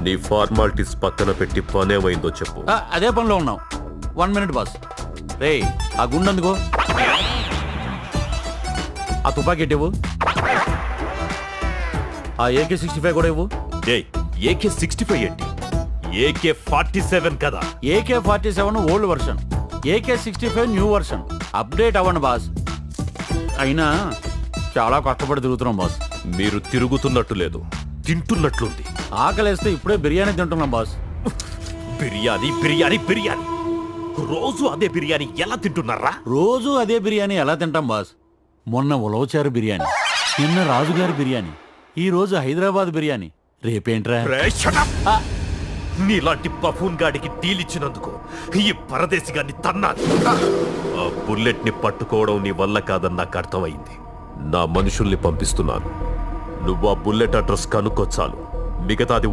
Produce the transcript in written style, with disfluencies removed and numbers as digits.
నీ ఫార్మాలిటీస్ పక్కన పెట్టి పనేమైందో చెప్పు. అదే పనిలో ఉన్నాం. 1 minute బాస్. రే ఆ గుండెందుకో, ఆ తుపాకీ ఇవ్వు, ఆ AK-65 కూడా ఇవ్వు. AK-65 ఏంటి? AK-47 కదా. AK-47 old version, AK-65 new version. Update అవ్వండి బాస్. అయినా చాలా కష్టపడి తిరుగుతున్నాం బాస్. మీరు తిరుగుతున్నట్టు లేదు, తింటున్నట్లుంది. ఆకలేస్తే ఇప్పుడే బిర్యానీ తింటున్నాం బాస్. బిర్యానీ బిర్యానీ బిర్యానీ, రోజు అదే బిర్యానీ ఎలా తింటున్నారా? రోజు అదే బిర్యానీ ఎలా తింటాం బాస్? మొన్న ఉలవచారు బిర్యానీ, నిన్న రాజుగారి బిర్యానీ, ఈ రోజు హైదరాబాద్ బిర్యానీ, రేపేంట్రా? నీలాంటి బఫూన్ గాడికి డీలిచ్చినందుకు ఈ పరదేశి గారిని తన్నాలి. ఆ బుల్లెట్ ని పట్టుకోవడం నీ వల్ల కాదని నాకు అర్థమైంది. నా మనుషుల్ని పంపిస్తున్నాను. నువ్వు ఆ బుల్లెట్ అడ్రస్ కనుక్కొచ్చాలు, మిగతాది